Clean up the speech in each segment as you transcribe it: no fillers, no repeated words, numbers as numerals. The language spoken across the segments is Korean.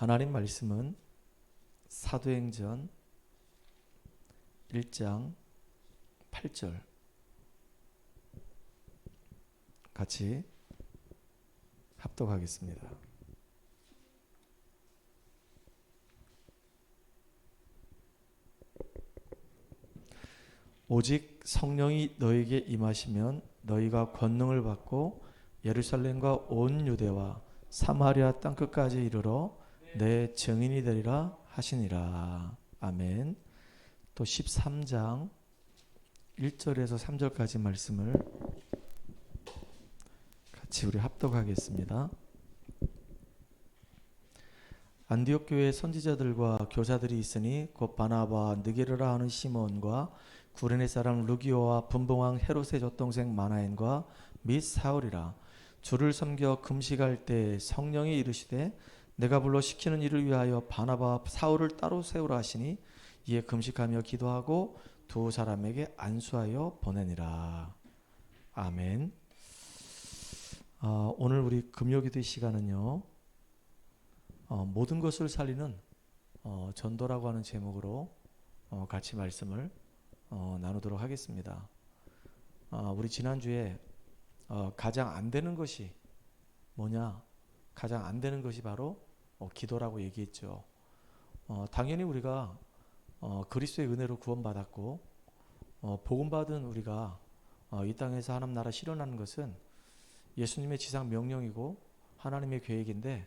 하나님 말씀은 사도행전 1장 8절 같이 합독하겠습니다. 오직 성령이 너에게 임하시면 너희가 권능을 받고 예루살렘과 온 유대와 사마리아 땅끝까지 이르러 내 증인이 되리라 하시니라. 아멘. 또 13장 1절에서 3절까지 말씀을 같이 우리 합독하겠습니다. 안디옥 교회에 선지자들과 교사들이 있으니 곧 바나바, 느게르라 하는 시몬과 구레네 사람 루기오와 분봉왕 헤롯의 젖동생 마나엔과 및 사울이라. 주를 섬겨 금식할 때 성령이 이르시되 내가 불러 시키는 일을 위하여 바나바 사울을 따로 세우라 하시니 이에 금식하며 기도하고 두 사람에게 안수하여 보내니라. 아멘. 오늘 우리 금요기도 시간은요, 모든 것을 살리는 전도라고 하는 제목으로 같이 말씀을 나누도록 하겠습니다. 우리 지난주에 가장 안 되는 것이 뭐냐? 가장 안 되는 것이 바로 기도라고 얘기했죠. 당연히 우리가 그리스도의 은혜로 구원받았고 복음받은 우리가 이 땅에서 하나님 나라 실현하는 것은 예수님의 지상 명령이고 하나님의 계획인데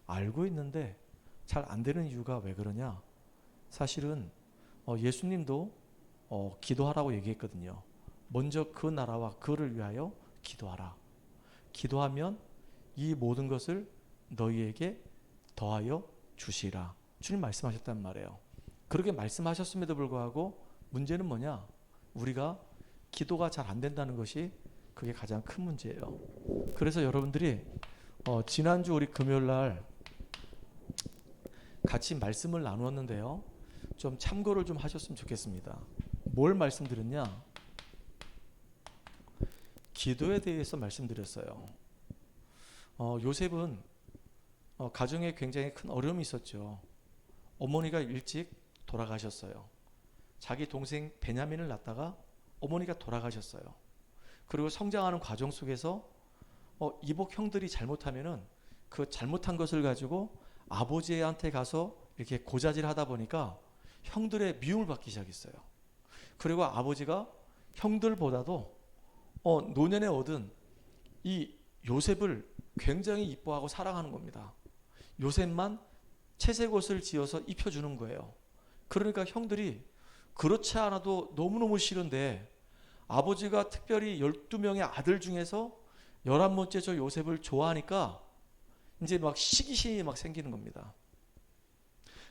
알고 있는데 잘 안 되는 이유가 왜 그러냐? 사실은 예수님도 기도하라고 얘기했거든요. 먼저 그 나라와 그를 위하여 기도하라. 기도하면 이 모든 것을 너희에게 더하여 주시라. 주님 말씀하셨단 말이에요. 그렇게 말씀하셨음에도 불구하고 문제는 뭐냐? 우리가 기도가 잘 안 된다는 것이 그게 가장 큰 문제예요. 그래서 여러분들이 지난주 우리 금요일날 같이 말씀을 나누었는데요, 좀 참고를 좀 하셨으면 좋겠습니다. 뭘 말씀드렸냐? 기도에 대해서 말씀드렸어요. 요셉은 가정에 굉장히 큰 어려움이 있었죠. 어머니가 일찍 돌아가셨어요. 자기 동생 베냐민을 낳다가 어머니가 돌아가셨어요. 그리고 성장하는 과정 속에서 이복 형들이 잘못하면은 그 잘못한 것을 가지고 아버지한테 가서 이렇게 고자질 하다 보니까 형들의 미움을 받기 시작했어요. 그리고 아버지가 형들보다도 노년에 얻은 이 요셉을 굉장히 이뻐하고 사랑하는 겁니다. 요셉만 채색 옷을 지어서 입혀주는 거예요. 그러니까 형들이 그렇지 않아도 너무너무 싫은데 아버지가 특별히 12명의 아들 중에서 11번째 저 요셉을 좋아하니까 이제 막 시기심이 막 생기는 겁니다.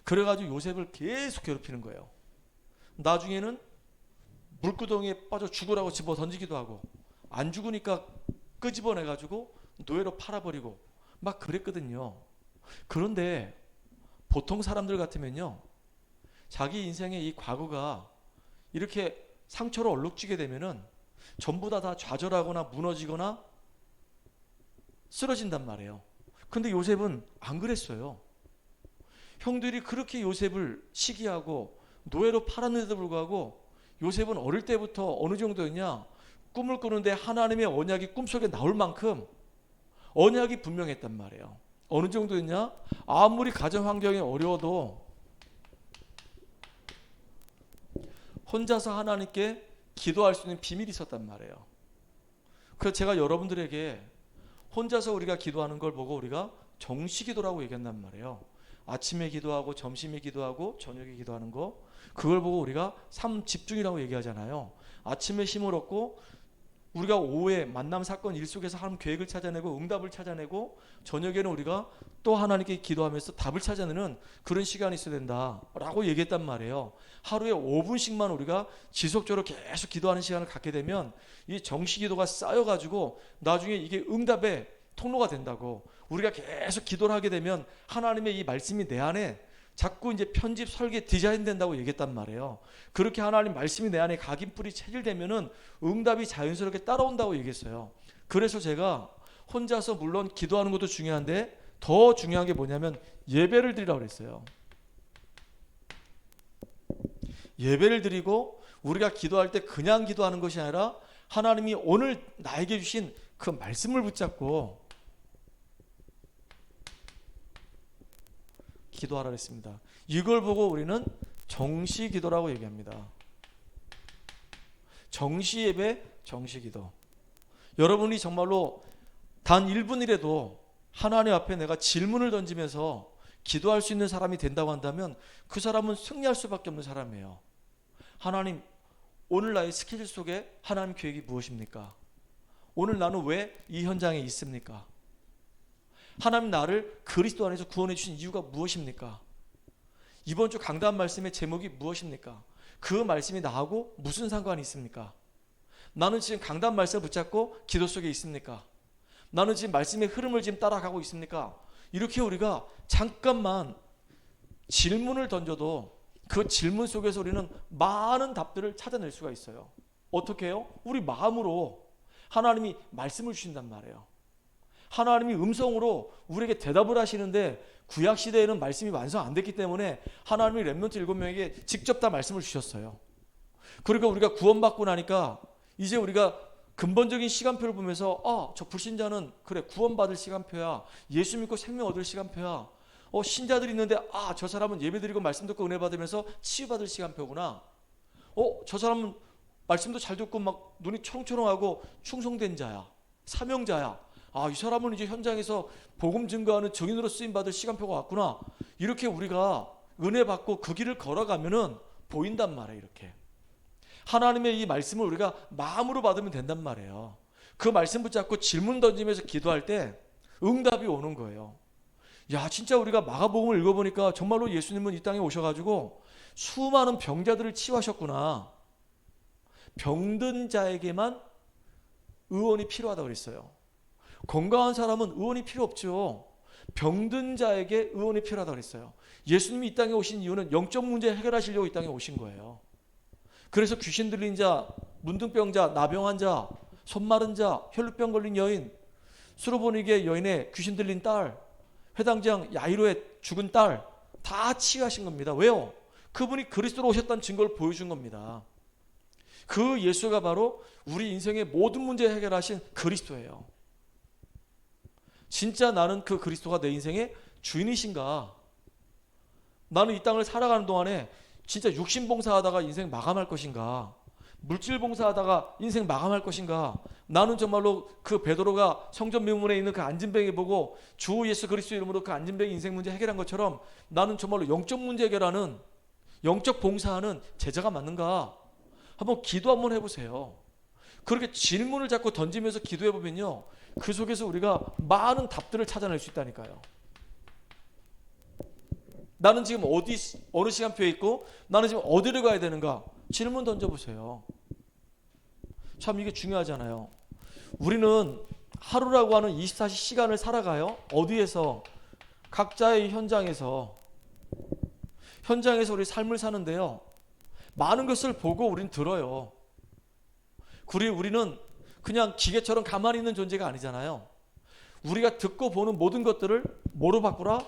그래가지고 요셉을 계속 괴롭히는 거예요. 나중에는 물구덩이에 빠져 죽으라고 집어 던지기도 하고 안 죽으니까 끄집어내가지고 노예로 팔아버리고 막 그랬거든요. 그런데 보통 사람들 같으면요, 자기 인생의 이 과거가 이렇게 상처로 얼룩지게 되면은 전부 다 좌절하거나 무너지거나 쓰러진단 말이에요. 근데 요셉은 안 그랬어요. 형들이 그렇게 요셉을 시기하고 노예로 팔았는데도 불구하고 요셉은 어릴 때부터 어느 정도였냐? 꿈을 꾸는데 하나님의 언약이 꿈속에 나올 만큼 언약이 분명했단 말이에요. 어느 정도였냐? 아무리 가정 환경이 어려워도 혼자서 하나님께 기도할 수 있는 비밀이 있었단 말이에요. 그래서 제가 여러분들에게 혼자서 우리가 기도하는 걸 보고 우리가 정시기도라고 얘기한단 말이에요. 아침에 기도하고 점심에 기도하고 저녁에 기도하는 거, 그걸 보고 우리가 삼집중이라고 얘기하잖아요. 아침에 힘을 얻고 우리가 오후에 만남 사건 일 속에서 하나님 계획을 찾아내고 응답을 찾아내고 저녁에는 우리가 또 하나님께 기도하면서 답을 찾아내는 그런 시간이 있어야 된다라고 얘기했단 말이에요. 하루에 5분씩만 우리가 지속적으로 계속 기도하는 시간을 갖게 되면 이 정시기도가 쌓여가지고 나중에 이게 응답의 통로가 된다고. 우리가 계속 기도를 하게 되면 하나님의 이 말씀이 내 안에 자꾸 이제 편집, 설계, 디자인 된다고 얘기했단 말이에요. 그렇게 하나님 말씀이 내 안에 각인뿌리 체질되면은 응답이 자연스럽게 따라온다고 얘기했어요. 그래서 제가 혼자서 물론 기도하는 것도 중요한데 더 중요한 게 뭐냐면 예배를 드리라고 그랬어요. 예배를 드리고 우리가 기도할 때 그냥 기도하는 것이 아니라 하나님이 오늘 나에게 주신 그 말씀을 붙잡고 기도하라 그랬습니다. 이걸 보고 우리는 정시 기도라고 얘기합니다. 정시 예배, 정시 기도. 여러분이 정말로 단 1분이라도 하나님 앞에 내가 질문을 던지면서 기도할 수 있는 사람이 된다고 한다면 그 사람은 승리할 수밖에 없는 사람이에요. 하나님, 오늘 나의 스케줄 속에 하나님 계획이 무엇입니까? 오늘 나는 왜 이 현장에 있습니까? 하나님 나를 그리스도 안에서 구원해 주신 이유가 무엇입니까? 이번 주 강단 말씀의 제목이 무엇입니까? 그 말씀이 나하고 무슨 상관이 있습니까? 나는 지금 강단 말씀을 붙잡고 기도 속에 있습니까? 나는 지금 말씀의 흐름을 지금 따라가고 있습니까? 이렇게 우리가 잠깐만 질문을 던져도 그 질문 속에서 우리는 많은 답들을 찾아낼 수가 있어요. 어떻게 해요? 우리 마음으로 하나님이 말씀을 주신단 말이에요. 하나님이 음성으로 우리에게 대답을 하시는데 구약시대에는 말씀이 완성 안 됐기 때문에 하나님이 렘넌트 7명에게 직접 다 말씀을 주셨어요. 그러니까 우리가 구원받고 나니까 이제 우리가 근본적인 시간표를 보면서 저 불신자는 그래 구원받을 시간표야. 예수 믿고 생명 얻을 시간표야. 신자들이 있는데 저 사람은 예배드리고 말씀 듣고 은혜 받으면서 치유받을 시간표구나. 저 사람은 말씀도 잘 듣고 막 눈이 초롱초롱하고 충성된 자야. 사명자야. 이 사람은 이제 현장에서 복음 증거하는 증인으로 쓰임받을 시간표가 왔구나. 이렇게 우리가 은혜 받고 그 길을 걸어가면은 보인단 말이에요. 이렇게 하나님의 이 말씀을 우리가 마음으로 받으면 된단 말이에요. 그 말씀 붙잡고 질문 던지면서 기도할 때 응답이 오는 거예요. 야, 진짜 우리가 마가복음을 읽어보니까 정말로 예수님은 이 땅에 오셔가지고 수많은 병자들을 치유하셨구나. 병든 자에게만 의원이 필요하다고 그랬어요. 건강한 사람은 의원이 필요 없죠. 병든 자에게 의원이 필요하다고 그랬어요. 예수님이 이 땅에 오신 이유는 영적 문제 해결하시려고 이 땅에 오신 거예요. 그래서 귀신 들린 자, 문둥병자, 나병한 자, 손 마른 자, 혈루병 걸린 여인, 수로보니게 여인의 귀신 들린 딸, 회당장 야이로의 죽은 딸 다 치유하신 겁니다. 왜요? 그분이 그리스도로 오셨다는 증거를 보여준 겁니다. 그 예수가 바로 우리 인생의 모든 문제 해결하신 그리스도예요. 진짜 나는 그 그리스도가 내 인생의 주인이신가? 나는 이 땅을 살아가는 동안에 진짜 육신 봉사하다가 인생 마감할 것인가? 물질 봉사하다가 인생 마감할 것인가? 나는 정말로 그 베드로가 성전 미문에 있는 그 안진뱅이 보고 주 예수 그리스도 이름으로 그 안진뱅이 인생 문제 해결한 것처럼 나는 정말로 영적 문제 해결하는 영적 봉사하는 제자가 맞는가? 한번 기도 한번 해보세요. 그렇게 질문을 자꾸 던지면서 기도해보면요, 그 속에서 우리가 많은 답들을 찾아낼 수 있다니까요. 나는 지금 어느 시간표에 있고 나는 지금 어디를 가야 되는가? 질문 던져보세요. 참 이게 중요하잖아요. 우리는 하루라고 하는 24시간을 살아가요. 어디에서? 각자의 현장에서 우리 삶을 사는데요, 많은 것을 보고 우리는 들어요. 우리는 그냥 기계처럼 가만히 있는 존재가 아니잖아요. 우리가 듣고 보는 모든 것들을 뭐로 바꾸라?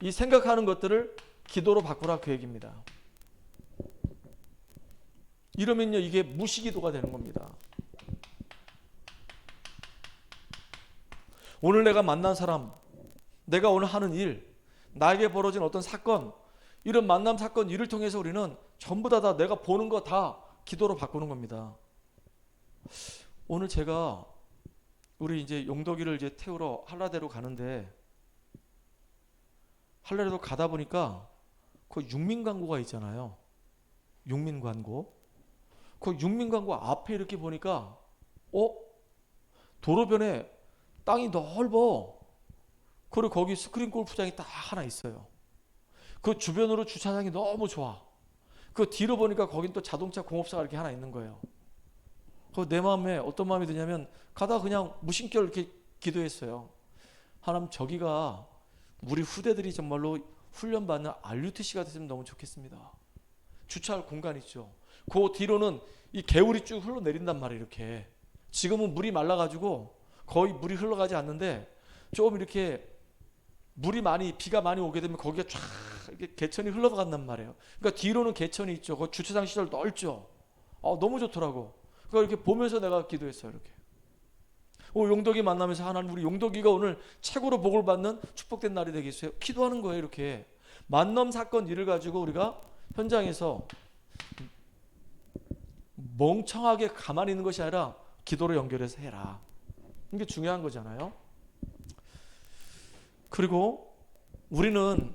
이 생각하는 것들을 기도로 바꾸라, 그 얘기입니다. 이러면요, 이게 무시기도가 되는 겁니다. 오늘 내가 만난 사람, 내가 오늘 하는 일, 나에게 벌어진 어떤 사건, 이런 만남 사건 일을 통해서 우리는 전부 다 내가 보는 거 다 기도로 바꾸는 겁니다. 오늘 제가 우리 이제 용덕이를 이제 태우러 한라대로 가는데, 한라대로 가다 보니까 그 육민광고가 있잖아요. 육민광고. 그 육민광고 앞에 이렇게 보니까 도로변에 땅이 넓어. 그리고 거기 스크린 골프장이 딱 하나 있어요. 그 주변으로 주차장이 너무 좋아. 그 뒤로 보니까 거긴 또 자동차 공업사가 이렇게 하나 있는 거예요. 내 마음에 어떤 마음이 드냐면 가다가 그냥 무심결 이렇게 기도했어요. 하나님, 저기가 우리 후대들이 정말로 훈련받는 RUTC가 됐으면 너무 좋겠습니다. 주차할 공간 있죠. 그 뒤로는 이 개울이 쭉 흘러내린단 말이에요. 이렇게 지금은 물이 말라가지고 거의 물이 흘러가지 않는데 좀 이렇게 비가 많이 오게 되면 거기가 쫙 이렇게 개천이 흘러간단 말이에요. 그러니까 뒤로는 개천이 있죠. 그 주차장 시설 넓죠. 너무 좋더라고. 그러니까 이렇게 보면서 내가 기도했어요. 이렇게. 용덕이 만나면서 하나님, 우리 용덕이가 오늘 최고로 복을 받는 축복된 날이 되겠어요. 기도하는 거예요. 이렇게 만남 사건 일을 가지고 우리가 현장에서 멍청하게 가만히 있는 것이 아니라 기도로 연결해서 해라. 이게 중요한 거잖아요. 그리고 우리는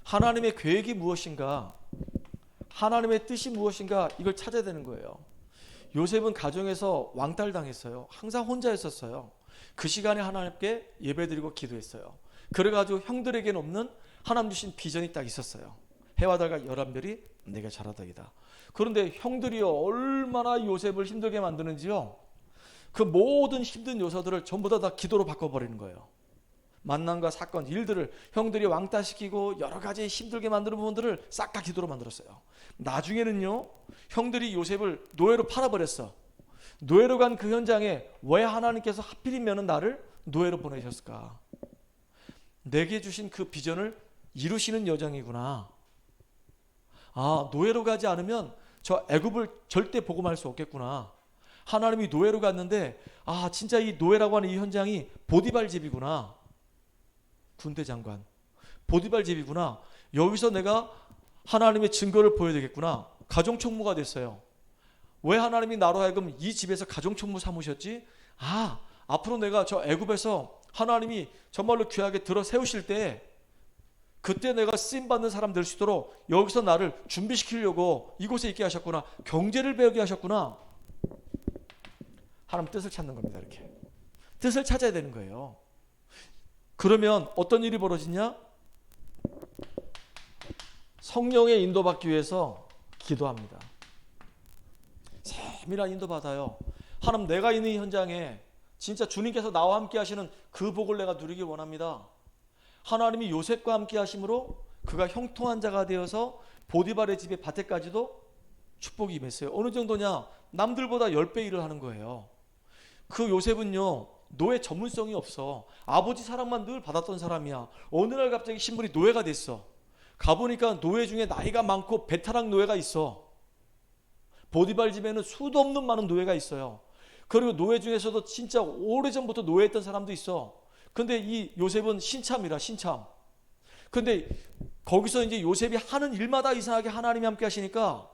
하나님의 계획이 무엇인가, 하나님의 뜻이 무엇인가, 이걸 찾아야 되는 거예요. 요셉은 가정에서 왕따당했어요. 항상 혼자 있었어요. 그 시간에 하나님께 예배드리고 기도했어요. 그래가지고 형들에게는 없는 하나님 주신 비전이 딱 있었어요. 해와 달과 11별이 내게 잘하다이다. 그런데 형들이요, 얼마나 요셉을 힘들게 만드는지요. 그 모든 힘든 요소들을 전부 다 기도로 바꿔버리는 거예요. 만남과 사건, 일들을 형들이 왕따시키고 여러 가지 힘들게 만드는 부분들을 싹 다 기도로 만들었어요. 나중에는요, 형들이 요셉을 노예로 팔아버렸어. 노예로 간 그 현장에 왜 하나님께서 하필이면 나를 노예로 보내셨을까? 내게 주신 그 비전을 이루시는 여정이구나. 노예로 가지 않으면 저 애굽을 절대 복음할 수 없겠구나. 하나님이 노예로 갔는데 진짜 이 노예라고 하는 이 현장이 보디발 집이구나. 군대 장관 보디발 집이구나. 여기서 내가 하나님의 증거를 보여야 되겠구나. 가정총무가 됐어요. 왜 하나님이 나로 하여금 이 집에서 가정총무 삼으셨지? 앞으로 내가 저 애굽에서 하나님이 정말로 귀하게 들어 세우실 때 그때 내가 쓰임받는 사람 될 수 있도록 여기서 나를 준비시키려고 이곳에 있게 하셨구나. 경제를 배우게 하셨구나. 하나님 뜻을 찾는 겁니다. 이렇게 뜻을 찾아야 되는 거예요. 그러면 어떤 일이 벌어지냐? 성령의 인도받기 위해서 기도합니다. 세밀한 인도받아요. 하나님, 내가 있는 현장에 진짜 주님께서 나와 함께 하시는 그 복을 내가 누리길 원합니다. 하나님이 요셉과 함께 하심으로 그가 형통한 자가 되어서 보디발의 집에 밭에까지도 축복이 임했어요. 어느 정도냐? 남들보다 10배 일을 하는 거예요. 그 요셉은요, 노예 전문성이 없어. 아버지 사랑만 늘 받았던 사람이야. 어느 날 갑자기 신분이 노예가 됐어. 가보니까 노예 중에 나이가 많고 베테랑 노예가 있어. 보디발 집에는 수도 없는 많은 노예가 있어요. 그리고 노예 중에서도 진짜 오래전부터 노예했던 사람도 있어. 근데 이 요셉은 신참이라, 신참. 근데 거기서 이제 요셉이 하는 일마다 이상하게 하나님이 함께 하시니까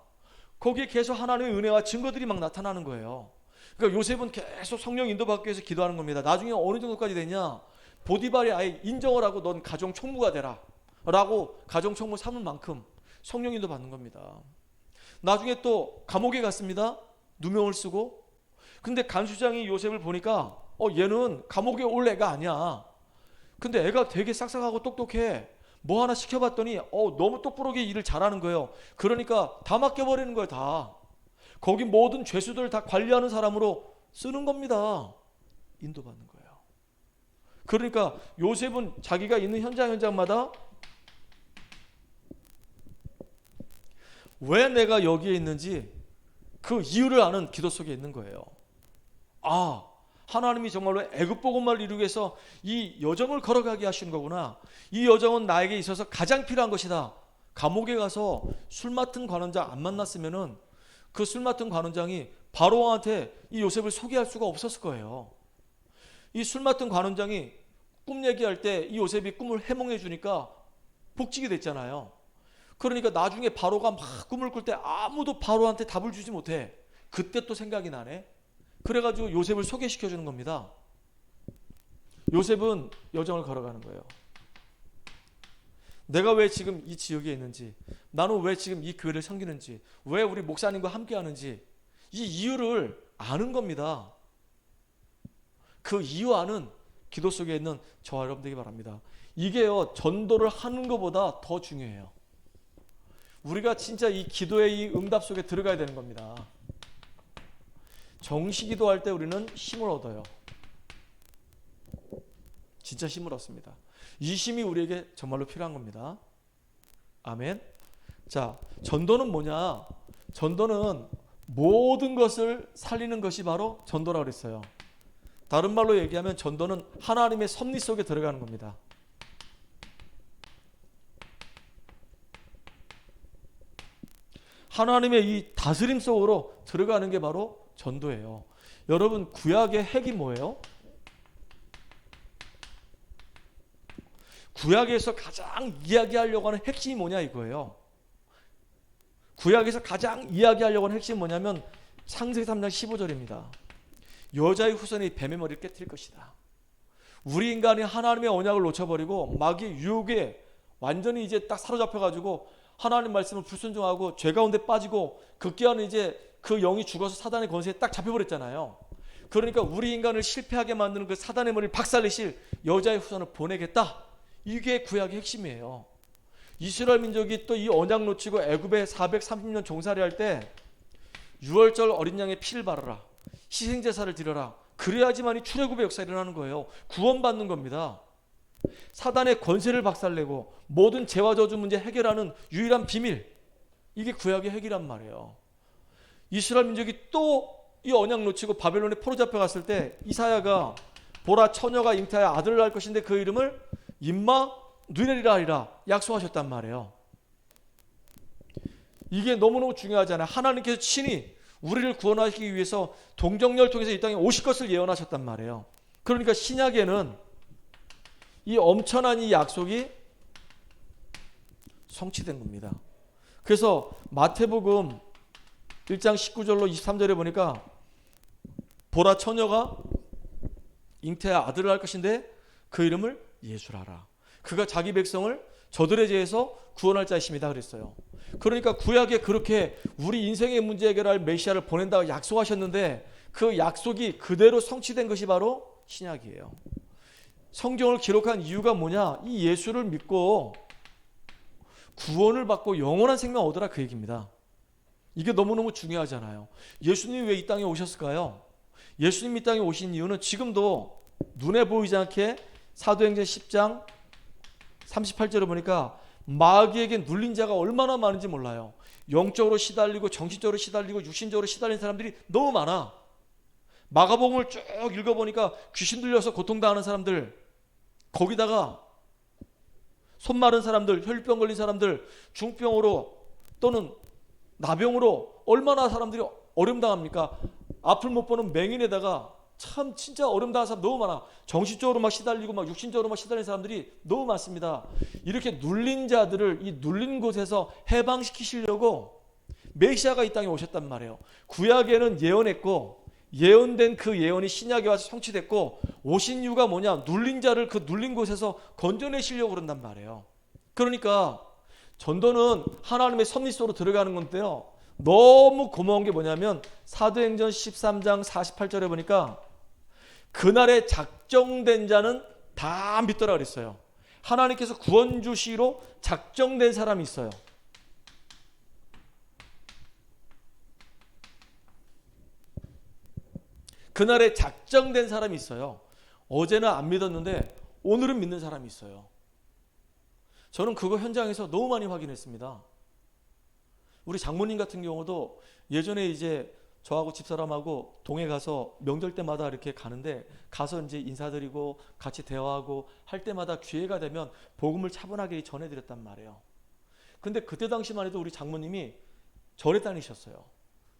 거기에 계속 하나님의 은혜와 증거들이 막 나타나는 거예요. 그러니까 요셉은 계속 성령 인도받기 위해서 기도하는 겁니다. 나중에 어느 정도까지 되냐? 보디발이 아예 인정을 하고 넌 가정 총무가 되라 라고 가정 총무 삼을 만큼 성령 인도 받는 겁니다. 나중에 또 감옥에 갔습니다. 누명을 쓰고. 근데 간수장이 요셉을 보니까 얘는 감옥에 올 애가 아니야. 근데 애가 되게 싹싹하고 똑똑해. 뭐 하나 시켜봤더니 너무 똑부러게 일을 잘하는 거예요. 그러니까 다 맡겨버리는 거예요. 다. 거기 모든 죄수들 다 관리하는 사람으로 쓰는 겁니다. 인도받는 거예요. 그러니까 요셉은 자기가 있는 현장마다 왜 내가 여기에 있는지 그 이유를 아는 기도 속에 있는 거예요. 하나님이 정말로 애굽 복음을 이루기 위해서 이 여정을 걸어가게 하신 거구나. 이 여정은 나에게 있어서 가장 필요한 것이다. 감옥에 가서 술 맡은 관원장 안 만났으면은 그 술 맡은 관원장이 바로 왕한테 이 요셉을 소개할 수가 없었을 거예요. 이 술 맡은 관원장이 꿈 얘기할 때 이 요셉이 꿈을 해몽해 주니까 복직이 됐잖아요. 그러니까 나중에 바로가 막 꿈을 꿀 때 아무도 바로한테 답을 주지 못해. 그때 또 생각이 나네. 그래가지고 요셉을 소개시켜 주는 겁니다. 요셉은 여정을 걸어가는 거예요. 내가 왜 지금 이 지역에 있는지, 나는 왜 지금 이 교회를 섬기는지, 왜 우리 목사님과 함께 하는지 이 이유를 아는 겁니다. 그 이유 아는 기도 속에 있는 저와 여러분들에게 바랍니다. 이게요, 전도를 하는 것보다 더 중요해요. 우리가 진짜 이 기도의 이 응답 속에 들어가야 되는 겁니다. 정시기도 할 때 우리는 힘을 얻어요. 진짜 힘을 얻습니다. 이 힘이 우리에게 정말로 필요한 겁니다. 아멘. 자, 전도는 뭐냐? 전도는 모든 것을 살리는 것이 바로 전도라고 그랬어요. 다른 말로 얘기하면 전도는 하나님의 섭리 속에 들어가는 겁니다. 하나님의 이 다스림 속으로 들어가는 게 바로 전도예요. 여러분, 구약의 핵이 뭐예요? 구약에서 가장 이야기하려고 하는 핵심이 뭐냐 이거예요. 구약에서 가장 이야기하려고 하는 핵심이 뭐냐면 창세기 3장 15절입니다. 여자의 후손이 뱀의 머리를 깨뜨릴 것이다. 우리 인간이 하나님의 언약을 놓쳐버리고 마귀의 유혹에 완전히 이제 딱 사로잡혀가지고 하나님 말씀을 불순종하고 죄 가운데 빠지고 급기야는 이제 그 영이 죽어서 사단의 권세에 딱 잡혀버렸잖아요. 그러니까 우리 인간을 실패하게 만드는 그 사단의 머리를 박살내실 여자의 후손을 보내겠다. 이게 구약의 핵심이에요. 이스라엘 민족이 또 이 언약 놓치고 애굽에 430년 종살이 할 때 6월절 어린 양의 피를 바르라. 희생제사를 드려라. 그래야지만이 출애굽의 역사가 일어나는 거예요. 구원받는 겁니다. 사단의 권세를 박살내고 모든 죄와 저주 문제 해결하는 유일한 비밀, 이게 구약의 핵이란 말이에요. 이스라엘 민족이 또 이 언약 놓치고 바벨론에 포로 잡혀갔을 때 이사야가 보라 처녀가 잉태하여 아들을 낳을 것인데 그 이름을 임마 누엘이라 하리라 약속하셨단 말이에요. 이게 너무너무 중요하잖아요. 하나님께서 친히 우리를 구원하시기 위해서 동정녀를 통해서 이 땅에 오실 것을 예언하셨단 말이에요. 그러니까 신약에는 이 엄청난 이 약속이 성취된 겁니다. 그래서 마태복음 1장 19절로 23절에 보니까 보라 처녀가 잉태하여 아들을 낳을 것인데 그 이름을 예수라라. 그가 자기 백성을 저들의 죄에서 구원할 자이십니다 그랬어요. 그러니까 구약에 그렇게 우리 인생의 문제 해결할 메시아를 보낸다고 약속하셨는데 그 약속이 그대로 성취된 것이 바로 신약이에요. 성경을 기록한 이유가 뭐냐? 이 예수를 믿고 구원을 받고 영원한 생명 얻으라 그 얘기입니다. 이게 너무너무 중요하잖아요. 예수님이 왜 이 땅에 오셨을까요? 예수님 이 땅에 오신 이유는 지금도 눈에 보이지 않게 사도행전 10장 38절을 보니까 마귀에게 눌린 자가 얼마나 많은지 몰라요. 영적으로 시달리고 정신적으로 시달리고 육신적으로 시달린 사람들이 너무 많아. 마가복음을 쭉 읽어보니까 귀신 들려서 고통당하는 사람들, 거기다가 손 마른 사람들, 혈병 걸린 사람들, 중병으로 또는 나병으로 얼마나 사람들이 어려움 당합니까? 앞을 못 보는 맹인에다가 참 진짜 어려움 당하는 사람 너무 많아. 정신적으로 막 시달리고 막 육신적으로 막 시달리는 사람들이 너무 많습니다. 이렇게 눌린 자들을 이 눌린 곳에서 해방시키시려고 메시아가 이 땅에 오셨단 말이에요. 구약에는 예언했고 예언된 그 예언이 신약에 와서 성취됐고 오신 이유가 뭐냐? 눌린 자를 그 눌린 곳에서 건져내시려고 그런단 말이에요. 그러니까 전도는 하나님의 섭리 속으로 들어가는 건데요. 너무 고마운 게 뭐냐면 사도행전 13장 48절에 보니까 그날에 작정된 자는 다 믿더라 그랬어요. 하나님께서 구원 주시로 작정된 사람이 있어요. 그날에 작정된 사람이 있어요. 어제는 안 믿었는데 오늘은 믿는 사람이 있어요. 저는 그거 현장에서 너무 많이 확인했습니다. 우리 장모님 같은 경우도 예전에 이제 저하고 집사람하고 동해 가서 명절 때마다 이렇게 가는데 가서 이제 인사드리고 같이 대화하고 할 때마다 기회가 되면 복음을 차분하게 전해드렸단 말이에요. 근데 그때 당시만 해도 우리 장모님이 절에 다니셨어요.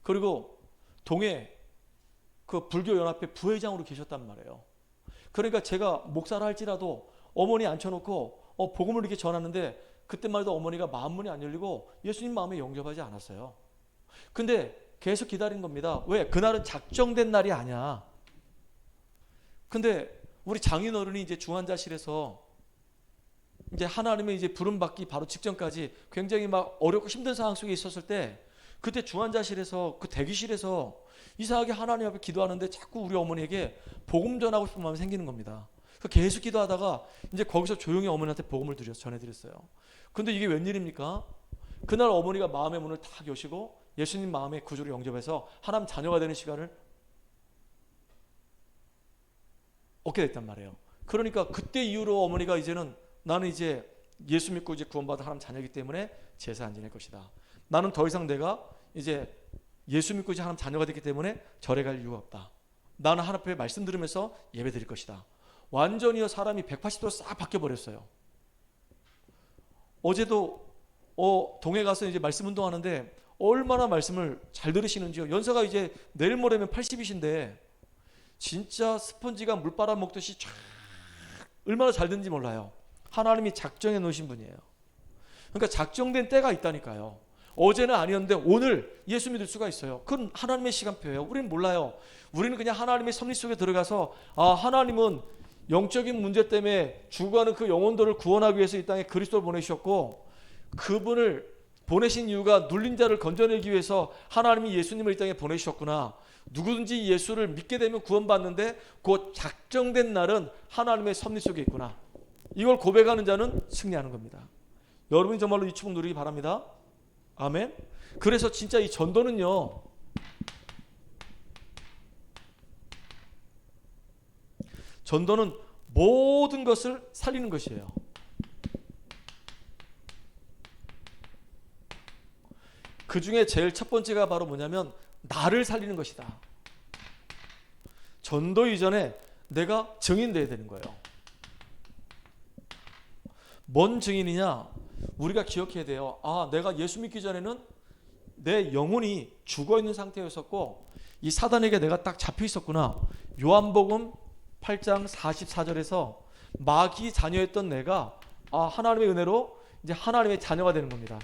그리고 동해 그 불교연합회 부회장으로 계셨단 말이에요. 그러니까 제가 목사를 할지라도 어머니 앉혀놓고 복음을 이렇게 전하는데 그때만 해도 어머니가 마음문이 안 열리고 예수님 마음에 영접하지 않았어요. 근데 계속 기다린 겁니다. 왜? 그날은 작정된 날이 아니야. 근데 우리 장인어른이 이제 중환자실에서 이제 하나님의 이제 부름받기 바로 직전까지 굉장히 막 어렵고 힘든 상황 속에 있었을 때 그때 중환자실에서 그 대기실에서 이상하게 하나님 앞에 기도하는데 자꾸 우리 어머니에게 복음 전하고 싶은 마음이 생기는 겁니다. 계속 기도하다가 이제 거기서 조용히 어머니한테 복음을 전해드렸어요. 근데 이게 웬일입니까? 그날 어머니가 마음의 문을 탁 여시고 예수님 마음의 구주를 영접해서 하나님 자녀가 되는 시간을 얻게 됐단 말이에요. 그러니까 그때 이후로 어머니가 이제는 나는 이제 예수 믿고 이제 구원받은 하나님 자녀이기 때문에 제사 안 지낼 것이다. 나는 더 이상 내가 이제 예수 믿고 이제 하나님 자녀가 됐기 때문에 절에 갈 이유가 없다. 나는 하나님 앞에 말씀 들으면서 예배 드릴 것이다. 완전히요 사람이 180도로 싹 바뀌어버렸어요. 어제도 동해 가서 이제 말씀 운동하는데 얼마나 말씀을 잘 들으시는지요. 연세가 이제 내일 모레면 80이신데 진짜 스펀지가 물 빨아먹듯이 쫙 얼마나 잘 듣는지 몰라요. 하나님이 작정해 놓으신 분이에요. 그러니까 작정된 때가 있다니까요. 어제는 아니었는데 오늘 예수 믿을 수가 있어요. 그건 하나님의 시간표예요. 우리는 몰라요. 우리는 그냥 하나님의 섭리 속에 들어가서 하나님은 영적인 문제 때문에 죽어가는 그 영혼들을 구원하기 위해서 이 땅에 그리스도를 보내셨고 그분을 보내신 이유가 눌린 자를 건져내기 위해서 하나님이 예수님을 이 땅에 보내셨구나. 누구든지 예수를 믿게 되면 구원받는데 그 작정된 날은 하나님의 섭리 속에 있구나. 이걸 고백하는 자는 승리하는 겁니다. 여러분이 정말로 이 축복 누리기 바랍니다. 아멘. 그래서 진짜 이 전도는요, 전도는 모든 것을 살리는 것이에요. 그 중에 제일 첫 번째가 바로 뭐냐면 나를 살리는 것이다. 전도 이전에 내가 증인돼야 되는 거예요. 뭔 증인이냐? 우리가 기억해야 돼요. 내가 예수 믿기 전에는 내 영혼이 죽어있는 상태였었고 이 사단에게 내가 딱 잡혀 있었구나. 요한복음 8장 44절에서 마귀 자녀였던 내가 하나님의 은혜로 이제 하나님의 자녀가 되는 겁니다.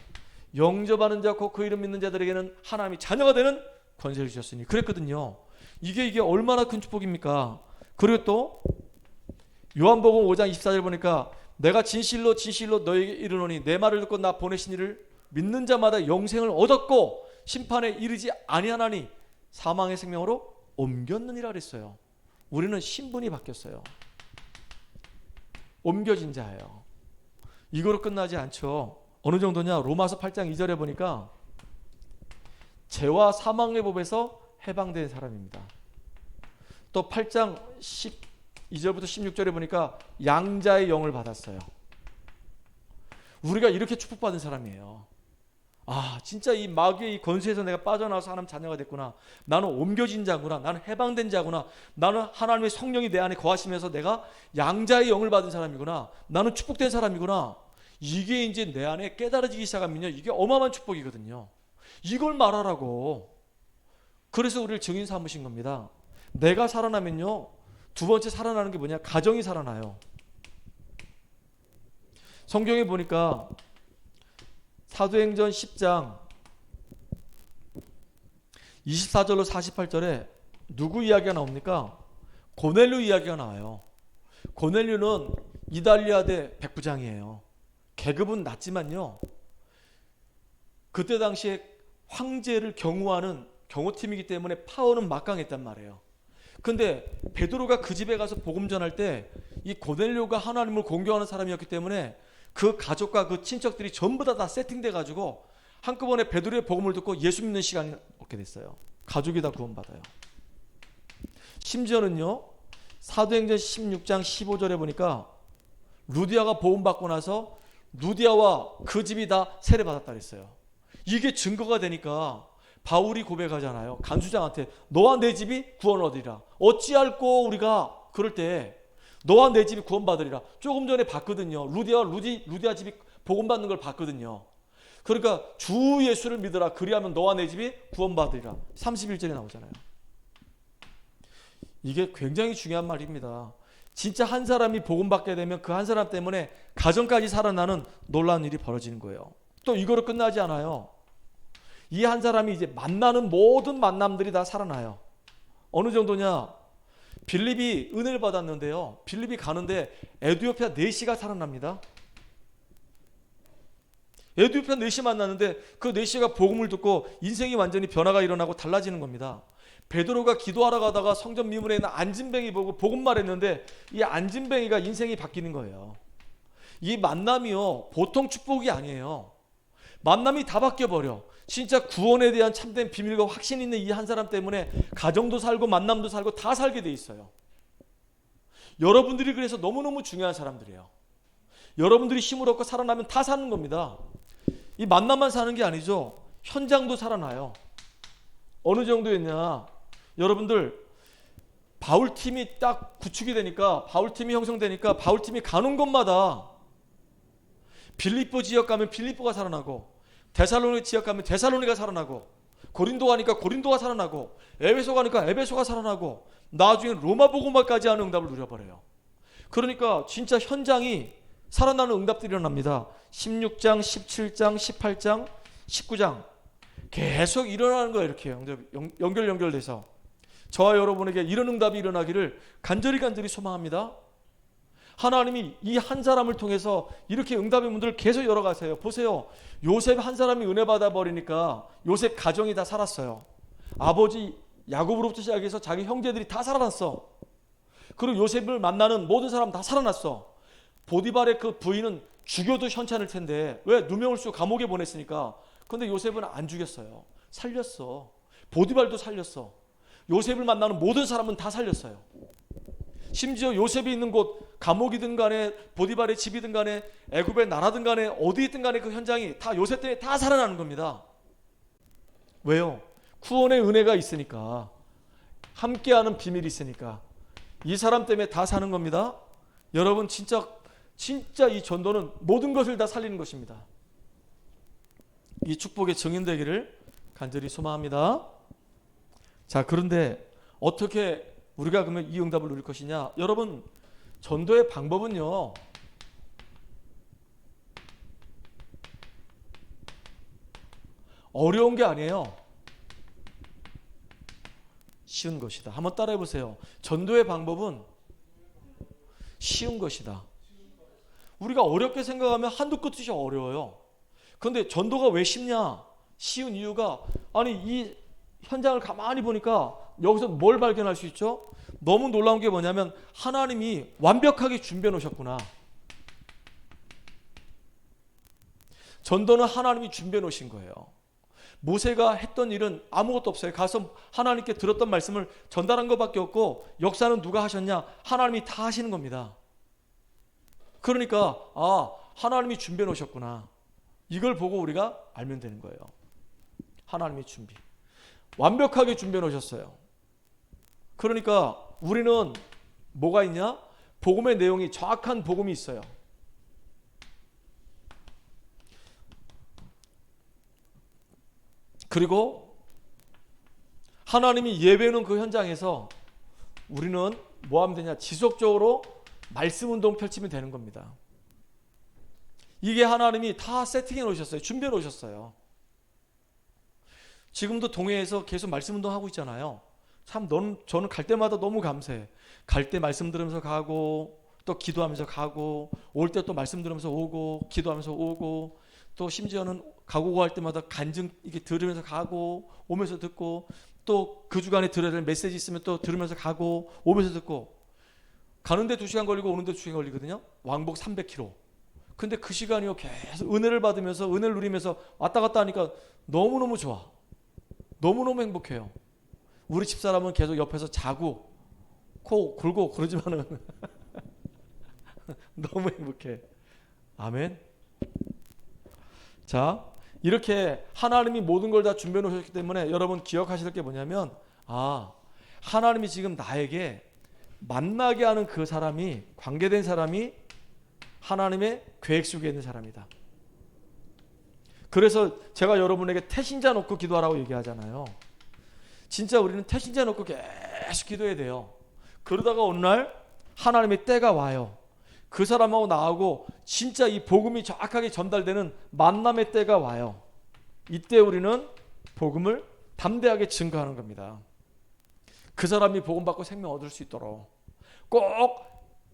영접하는 자 곧 그 이름 믿는 자들에게는 하나님이 자녀가 되는 권세를 주셨으니 그랬거든요. 이게 얼마나 큰 축복입니까? 그리고 또 요한복음 5장 24절 보니까 내가 진실로 진실로 너에게 이르노니 내 말을 듣고 나 보내신 이를 믿는 자마다 영생을 얻었고 심판에 이르지 아니하나니 사망의 생명으로 옮겼느니라 그랬어요. 우리는 신분이 바뀌었어요. 옮겨진 자예요. 이거로 끝나지 않죠. 어느 정도냐? 로마서 8장 2절에 보니까 죄와 사망의 법에서 해방된 사람입니다. 또 8장 12절부터 16절에 보니까 양자의 영을 받았어요. 우리가 이렇게 축복받은 사람이에요. 진짜 이 마귀의 이 권세에서 내가 빠져나와서 하나님 자녀가 됐구나. 나는 옮겨진 자구나. 나는 해방된 자구나. 나는 하나님의 성령이 내 안에 거하시면서 내가 양자의 영을 받은 사람이구나. 나는 축복된 사람이구나. 이게 이제 내 안에 깨달아지기 시작하면요, 이게 어마어마한 축복이거든요. 이걸 말하라고. 그래서 우리를 증인 삼으신 겁니다. 내가 살아나면요, 두 번째 살아나는 게 뭐냐? 가정이 살아나요. 성경에 보니까 사도행전 10장 24절로 48절에 누구 이야기가 나옵니까? 고넬료 이야기가 나와요. 고넬료는 이달리아대 백부장이에요. 계급은 낮지만요, 그때 당시에 황제를 경호하는 경호팀이기 때문에 파워는 막강했단 말이에요. 근데 베드로가 그 집에 가서 복음 전할 때 이 고넬료가 하나님을 공경하는 사람이었기 때문에 그 가족과 그 친척들이 전부 다 세팅돼 가지고 한꺼번에 베드로의 복음을 듣고 예수 믿는 시간이 얻게 됐어요. 가족이 다 구원받아요. 심지어는요, 사도행전 16장 15절에 보니까 루디아가 복음 받고 나서 루디아와 그 집이 다 세례받았다 그랬어요. 이게 증거가 되니까 바울이 고백하잖아요. 간수장한테 너와 내 집이 구원을 얻으리라. 어찌할꼬 우리가 그럴 때 너와 내 집이 구원받으리라. 조금 전에 봤거든요. 루디아 집이 복음받는 걸 봤거든요. 그러니까 주 예수를 믿으라. 그리하면 너와 내 집이 구원받으리라. 31절에 나오잖아요. 이게 굉장히 중요한 말입니다. 진짜 한 사람이 복음받게 되면 그 한 사람 때문에 가정까지 살아나는 놀라운 일이 벌어지는 거예요. 또 이거로 끝나지 않아요. 이 한 사람이 이제 만나는 모든 만남들이 다 살아나요. 어느 정도냐? 빌립이 은혜를 받았는데요, 빌립이 가는데 에디오피아 4씨가 살아납니다. 에디오피아 4씨 만났는데 그 4씨가 복음을 듣고 인생이 완전히 변화가 일어나고 달라지는 겁니다. 베드로가 기도하러 가다가 성전 미문에 있는 안진뱅이 보고 복음 말했는데 이 안진뱅이가 인생이 바뀌는 거예요. 이 만남이요, 보통 축복이 아니에요. 만남이 다 바뀌어버려. 진짜 구원에 대한 참된 비밀과 확신 있는 이 한 사람 때문에 가정도 살고 만남도 살고 다 살게 돼 있어요. 여러분들이 그래서 너무너무 중요한 사람들이에요. 여러분들이 힘을 얻고 살아나면 다 사는 겁니다. 이 만남만 사는 게 아니죠. 현장도 살아나요. 어느 정도였냐? 여러분들 바울팀이 딱 구축이 되니까, 바울팀이 형성되니까 바울팀이 가는 곳마다 빌립보 지역 가면 빌립보가 살아나고, 데살로니 지역 가면 데살로니가 살아나고, 고린도 가니까 고린도가 살아나고, 에베소 가니까 에베소가 살아나고, 나중에 로마 복음화까지 하는 응답을 누려버려요. 그러니까 진짜 현장이 살아나는 응답들이 일어납니다. 16장, 17장, 18장, 19장 계속 일어나는 거예요. 이렇게 연결돼서 저와 여러분에게 이런 응답이 일어나기를 간절히 소망합니다. 하나님이 이 한 사람을 통해서 이렇게 응답의 문들을 계속 열어가세요. 보세요. 요셉 한 사람이 은혜 받아버리니까 요셉 가정이 다 살았어요. 아버지 야곱으로부터 시작해서 자기 형제들이 다 살아났어. 그리고 요셉을 만나는 모든 사람 다 살아났어. 보디발의 그 부인은 죽여도 현찮을 텐데, 왜? 누명을 쓰고 감옥에 보냈으니까. 근데 요셉은 안 죽였어요. 살렸어. 보디발도 살렸어. 요셉을 만나는 모든 사람은 다 살렸어요. 심지어 요셉이 있는 곳, 감옥이든 간에 보디발의 집이든 간에 애굽의 나라든 간에 어디 있든 간에 그 현장이 다 요셉 때문에 다 살아나는 겁니다. 왜요? 구원의 은혜가 있으니까, 함께하는 비밀이 있으니까. 이 사람 때문에 다 사는 겁니다. 여러분 진짜 이 전도는 모든 것을 다 살리는 것입니다. 이 축복의 증인되기를 간절히 소망합니다. 자, 그런데 어떻게 우리가 그러면 이 응답을 누릴 것이냐? 여러분, 전도의 방법은요, 어려운 게 아니에요. 쉬운 것이다. 한번 따라해 보세요. 전도의 방법은 쉬운 것이다. 우리가 어렵게 생각하면 한도 끝이 어려워요. 그런데 전도가 왜 쉽냐? 쉬운 이유가, 아니 이 현장을 가만히 보니까 여기서 뭘 발견할 수 있죠? 너무 놀라운 게 뭐냐면 하나님이 완벽하게 준비해 놓으셨구나. 전도는 하나님이 준비해 놓으신 거예요. 모세가 했던 일은 아무것도 없어요. 가서 하나님께 들었던 말씀을 전달한 것밖에 없고, 역사는 누가 하셨냐? 하나님이 다 하시는 겁니다. 그러니까 하나님이 준비해 놓으셨구나. 이걸 보고 우리가 알면 되는 거예요. 하나님의 준비. 완벽하게 준비해 놓으셨어요. 그러니까 우리는 뭐가 있냐? 복음의 내용이, 정확한 복음이 있어요. 그리고 하나님이 예배하는 그 현장에서 우리는 뭐 하면 되냐? 지속적으로 말씀 운동 펼치면 되는 겁니다. 이게 하나님이 다 세팅해 놓으셨어요. 준비해 놓으셨어요. 지금도 동해에서 계속 말씀 운동하고 있잖아요. 참 저는 갈 때마다 너무 감사해. 갈 때 말씀 들으면서 가고, 또 기도하면서 가고, 올 때 또 말씀 들으면서 오고, 기도하면서 오고, 또 심지어는 가고 갈 때마다 간증 이렇게 들으면서 가고, 오면서 듣고, 또 그 주간에 들어야 될 메시지 있으면 또 들으면서 가고, 오면서 듣고. 가는데 2시간 걸리고 오는데 2시간 걸리거든요. 왕복 300km. 근데 그 시간이요, 계속 은혜를 받으면서, 은혜를 누리면서 왔다 갔다 하니까 너무너무 좋아. 너무너무 행복해요. 우리 집사람은 계속 옆에서 자고 코 골고 그러지만은 너무 행복해. 아멘. 자, 이렇게 하나님이 모든 걸 다 준비해 놓으셨기 때문에 여러분 기억하실 게 뭐냐면, 하나님이 지금 나에게 만나게 하는 그 사람이, 관계된 사람이 하나님의 계획 속에 있는 사람이다. 그래서 제가 여러분에게 태신자 놓고 기도하라고 얘기하잖아요. 진짜 우리는 태신자 놓고 계속 기도해야 돼요. 그러다가 어느 날 하나님의 때가 와요. 그 사람하고 나하고 진짜 이 복음이 정확하게 전달되는 만남의 때가 와요. 이때 우리는 복음을 담대하게 증거하는 겁니다. 그 사람이 복음 받고 생명 얻을 수 있도록, 꼭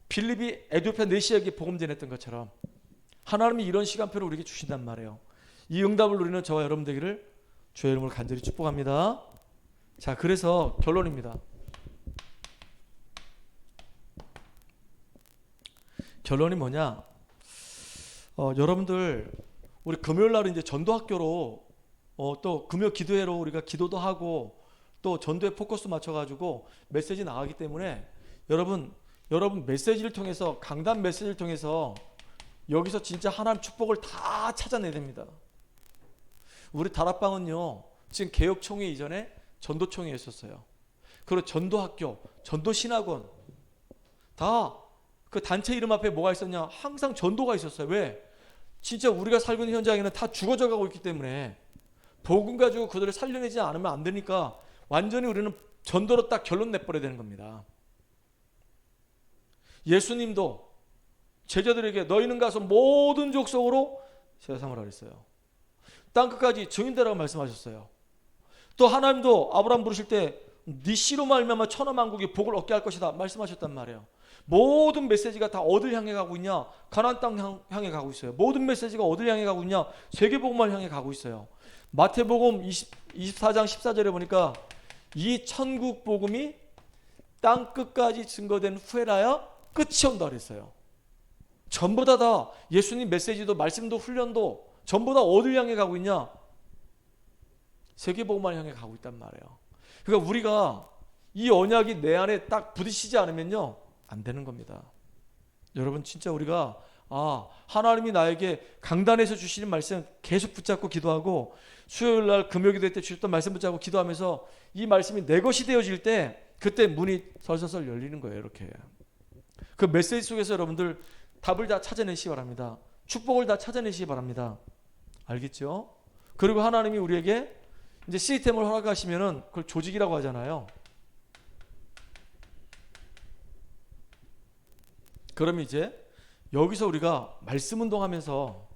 빌립이 에디오피아 네시아에게 복음 전했던 것처럼 하나님이 이런 시간표를 우리에게 주신단 말이에요. 이 응답을 누리는 저와 여러분 되기를 주의 이름으로 간절히 축복합니다. 자, 그래서 결론입니다. 결론이 뭐냐? 여러분들, 우리 금요일 날은 이제 전도학교로, 또 금요 기도회로 우리가 기도도 하고, 또 전도에 포커스 맞춰가지고 메시지 나가기 때문에 여러분 메시지를 통해서, 강단 메시지를 통해서 여기서 진짜 하나님 축복을 다 찾아내야 됩니다. 우리 다락방은요, 지금 개혁총회 이전에 전도총회였었어요. 그리고 전도학교, 전도신학원 다 그 단체 이름 앞에 뭐가 있었냐? 항상 전도가 있었어요. 왜? 진짜 우리가 살고 있는 현장에는 다 죽어져 가고 있기 때문에 복음 가지고 그들을 살려내지 않으면 안 되니까 완전히 우리는 전도로 딱 결론 내버려야 되는 겁니다. 예수님도 제자들에게 너희는 가서 모든 족속으로 세상을 하랬어요. 땅끝까지 증인되라고 말씀하셨어요. 또 하나님도 아브라함 부르실 때 네 씨로 말미암아 천하 만국이 복을 얻게 할 것이다 말씀하셨단 말이에요. 모든 메시지가 다 어딜 향해 가고 있냐? 가나안 땅 향해 가고 있어요. 모든 메시지가 어딜 향해 가고 있냐? 세계복음을 향해 가고 있어요. 마태복음 24장 14절에 보니까 이 천국 복음이 땅 끝까지 증거된 후에라야 끝이 온다 그랬어요. 전부 다 예수님 메시지도 말씀도 훈련도 전부 다 어딜 향해 가고 있냐? 세계복음을 향해 가고 있단 말이에요. 그러니까 우리가 이 언약이 내 안에 딱 부딪히지 않으면요 안 되는 겁니다. 여러분 진짜 우리가 하나님이 나에게 강단에서 주시는 말씀 계속 붙잡고 기도하고 수요일날 금요기도 때 주셨던 말씀 붙잡고 기도하면서 이 말씀이 내 것이 되어질 때 그때 문이 설설설 열리는 거예요. 이렇게 그 메시지 속에서 여러분들 답을 다 찾아내시기 바랍니다. 축복을 다 찾아내시기 바랍니다. 알겠죠? 그리고 하나님이 우리에게 이제 시스템을 허락하시면은 그걸 조직이라고 하잖아요. 그럼 이제 여기서 우리가 말씀 운동하면서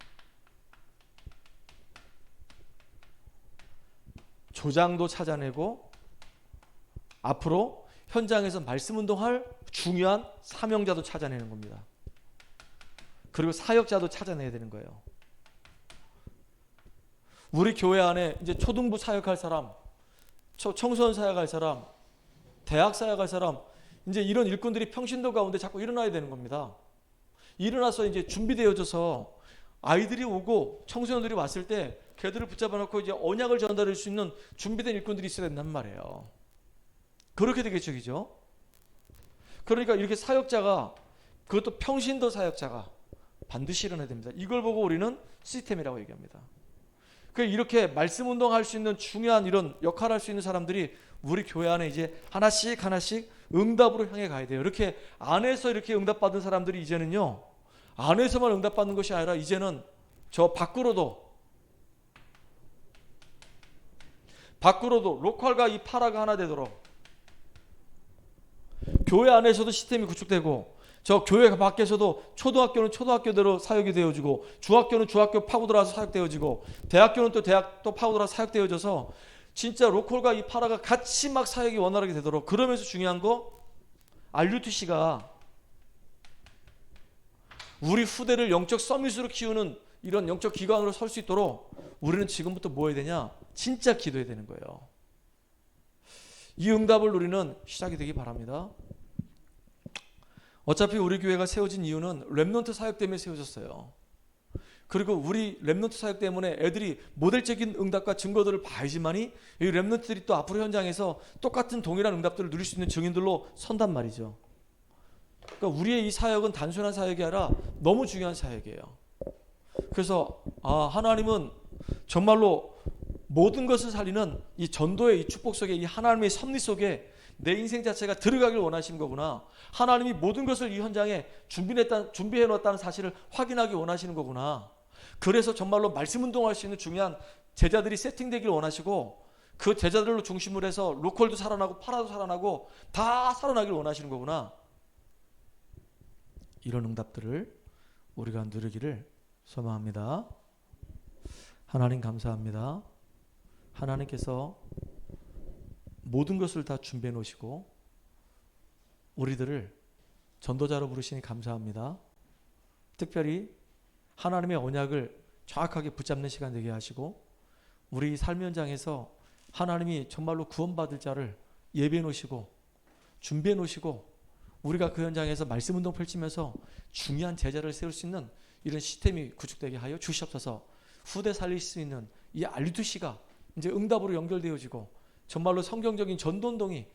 조장도 찾아내고 앞으로 현장에서 말씀 운동할 중요한 사명자도 찾아내는 겁니다. 그리고 사역자도 찾아내야 되는 거예요. 우리 교회 안에 이제 초등부 사역할 사람, 청소년 사역할 사람, 대학 사역할 사람, 이제 이런 일꾼들이 평신도 가운데 자꾸 일어나야 되는 겁니다. 일어나서 이제 준비되어져서 아이들이 오고 청소년들이 왔을 때 걔들을 붙잡아 놓고 이제 언약을 전달할 수 있는 준비된 일꾼들이 있어야 된단 말이에요. 그렇게 되겠죠, 그죠? 그러니까 이렇게 사역자가, 그것도 평신도 사역자가 반드시 일어나야 됩니다. 이걸 보고 우리는 시스템이라고 얘기합니다. 이렇게 말씀 운동할 수 있는 중요한 이런 역할을 할 수 있는 사람들이 우리 교회 안에 이제 하나씩 응답으로 향해 가야 돼요. 이렇게 안에서 이렇게 응답받은 사람들이 이제는요, 안에서만 응답받는 것이 아니라 이제는 저 밖으로도 로컬과 이 파라가 하나 되도록 교회 안에서도 시스템이 구축되고 저 교회 밖에서도 초등학교는 초등학교대로 사역이 되어지고 중학교는 중학교 파고 들어와서 사역되어지고 대학교는 또 대학 또 파고 들어와서 사역되어져서 진짜 로컬과 이 파라가 같이 막 사역이 원활하게 되도록, 그러면서 중요한 거 RUTC가 우리 후대를 영적 서밋으로 키우는 이런 영적 기관으로 설 수 있도록 우리는 지금부터 뭐 해야 되냐? 진짜 기도해야 되는 거예요. 이 응답을 누리는 시작이 되기 바랍니다. 어차피 우리 교회가 세워진 이유는 렘넌트 사역 때문에 세워졌어요. 그리고 우리 렘넌트 사역 때문에 애들이 모델적인 응답과 증거들을 봐야지만이 이 렘넌트들이 또 앞으로 현장에서 똑같은 동일한 응답들을 누릴 수 있는 증인들로 선단 말이죠. 그러니까 우리의 이 사역은 단순한 사역이 아니라 너무 중요한 사역이에요. 그래서 하나님은 정말로 모든 것을 살리는 이 전도의 이 축복 속에, 이 하나님의 섭리 속에 내 인생 자체가 들어가길 원하시는 거구나. 하나님이 모든 것을 이 현장에 준비해 놓았다는 사실을 확인하기 원하시는 거구나. 그래서 정말로 말씀 운동할 수 있는 중요한 제자들이 세팅되길 원하시고, 그 제자들로 중심으로 해서 로컬도 살아나고 파라도 살아나고 다 살아나길 원하시는 거구나. 이런 응답들을 우리가 누리기를 소망합니다. 하나님 감사합니다. 하나님께서 모든 것을 다 준비해 놓으시고 우리들을 전도자로 부르시니 감사합니다. 특별히 하나님의 언약을 정확하게 붙잡는 시간 되게 하시고, 우리 삶 현장에서 하나님이 정말로 구원받을 자를 예비해 놓으시고 준비해 놓으시고, 우리가 그 현장에서 말씀 운동 펼치면서 중요한 제자를 세울 수 있는 이런 시스템이 구축되게 하여 주시옵소서. 후대 살릴 수 있는 이 RUTC가 이제 응답으로 연결되어지고 정말로 성경적인 전도운동이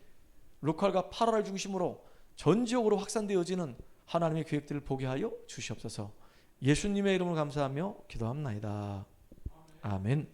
로컬과 파라를 중심으로 전 지역으로 확산되어지는 하나님의 계획들을 보게 하여 주시옵소서. 예수님의 이름으로 감사하며 기도합나이다. 아멘.